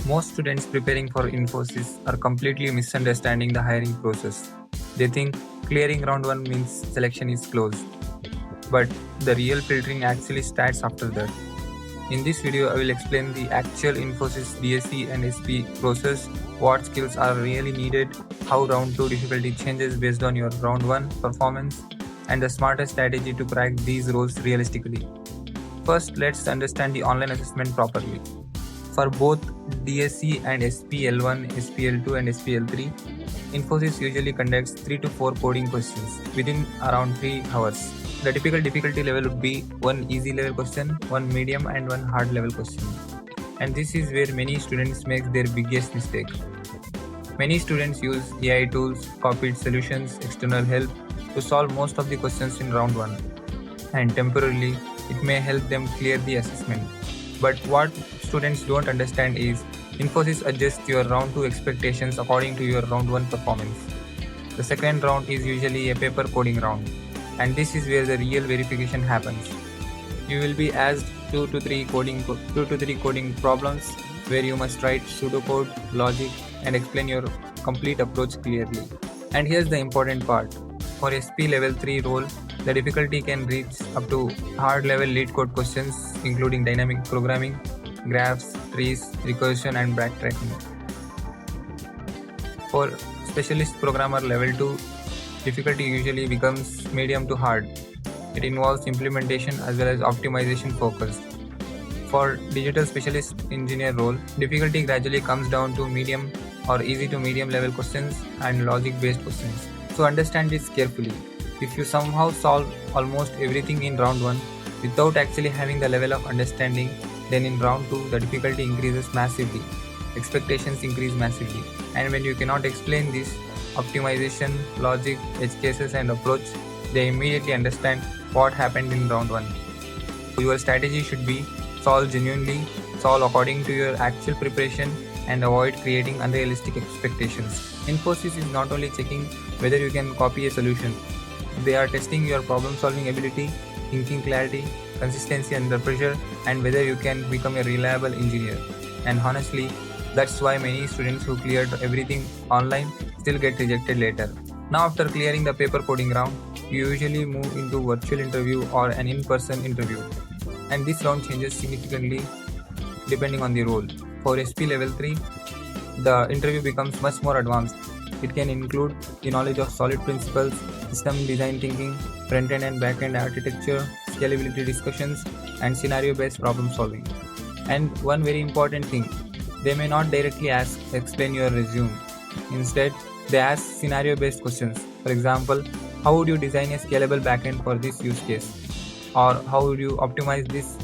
Most students preparing for Infosys are completely misunderstanding the hiring process. They think clearing round 1 means selection is closed, but the real filtering actually starts after that. In this video, I will explain the actual Infosys DSE and SP process, what skills are really needed, how round 2 difficulty changes based on your round 1 performance, and the smartest strategy to crack these roles realistically. First, let's understand the online assessment properly. For both DSE and SPL1, SPL2 and SPL3, Infosys usually conducts 3 to 4 coding questions within around 3 hours. The typical difficulty level would be one easy level question, one medium and one hard level question. And this is where many students make their biggest mistake. Many students use AI tools, copied solutions, external help to solve most of the questions in round 1. And temporarily, it may help them clear the assessment. But what students don't understand is Infosys adjusts your round 2 expectations according to your round 1 performance. The second round is usually a paper coding round, and this is where the real verification happens. You will be asked 2 to 3 coding problems where you must write pseudocode, logic, and explain your complete approach clearly. And here's the important part. For SP level 3 role, the difficulty can reach up to hard level LeetCode questions including dynamic programming, graphs, trees, recursion, and backtracking. For specialist programmer level 2, difficulty usually becomes medium to hard. It involves implementation as well as optimization focused. For digital specialist engineer role, difficulty gradually comes down to medium or easy to medium level questions and logic based questions. So understand this carefully. If you somehow solve almost everything in round 1 without actually having the level of understanding, then in round 2 the difficulty increases massively. Expectations increase massively. And when you cannot explain this optimization, logic, edge cases and approach, they immediately understand what happened in round 1. Your strategy should be solve genuinely, solve according to your actual preparation, and avoid creating unrealistic expectations. Infosys is not only checking whether you can copy a solution, they are testing your problem solving ability, thinking clarity, consistency under pressure, and whether you can become a reliable engineer. And honestly, that's why many students who cleared everything online still get rejected later. Now after clearing the paper coding round, you usually move into virtual interview or an in-person interview. And this round changes significantly depending on the role. For SP level 3, the interview becomes much more advanced. It can include the knowledge of solid principles, system design thinking, front-end and back-end architecture, scalability discussions, and scenario-based problem solving. And one very important thing, they may not directly explain your resume. Instead, they ask scenario-based questions. For example, how would you design a scalable backend for this use case? Or how would you optimize this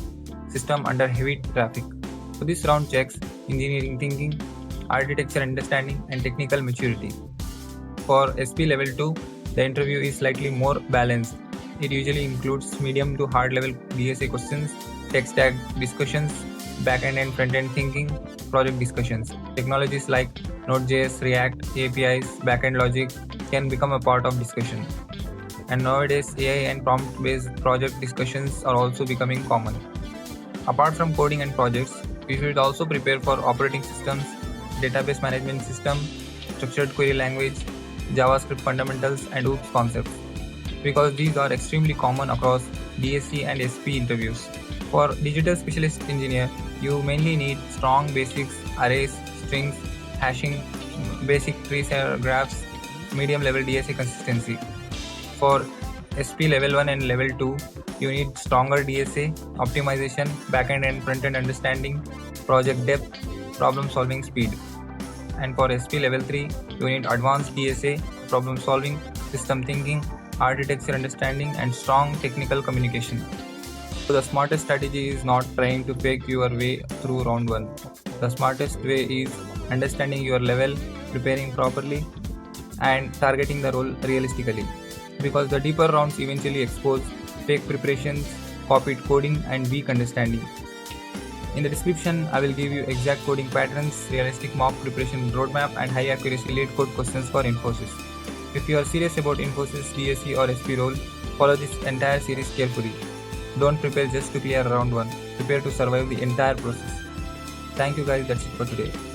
system under heavy traffic? So this round checks engineering thinking, architecture understanding, and technical maturity. For SP level 2, the interview is slightly more balanced. It usually includes medium to hard level DSA questions, tech stack discussions, back-end and front-end thinking, project discussions. Technologies like Node.js, React, APIs, back-end logic can become a part of discussion. And nowadays, AI and prompt-based project discussions are also becoming common. Apart from coding and projects, you should also prepare for operating systems, database management system, structured query language, JavaScript fundamentals, and OOPS concepts, because these are extremely common across DSE and SP interviews. For digital specialist engineer, you mainly need strong basics, arrays, strings, hashing, basic trees or graphs, medium level DSA consistency. For SP level 1 and level 2, you need stronger DSA, optimization, backend and frontend understanding, project depth, problem solving speed. And for SP level 3, you need advanced DSA, problem solving, system thinking, architecture understanding, and strong technical communication. So the smartest strategy is not trying to fake your way through round 1. The smartest way is understanding your level, preparing properly, and targeting the role realistically. Because the deeper rounds eventually expose fake preparations, copied coding, and weak understanding. In the description, I will give you exact coding patterns, realistic mock preparation roadmap, and high accuracy LeetCode questions for Infosys. If you are serious about Infosys DSE or SP role, follow this entire series carefully. Don't prepare just to clear round 1. Prepare to survive the entire process. Thank you guys. That's it for today.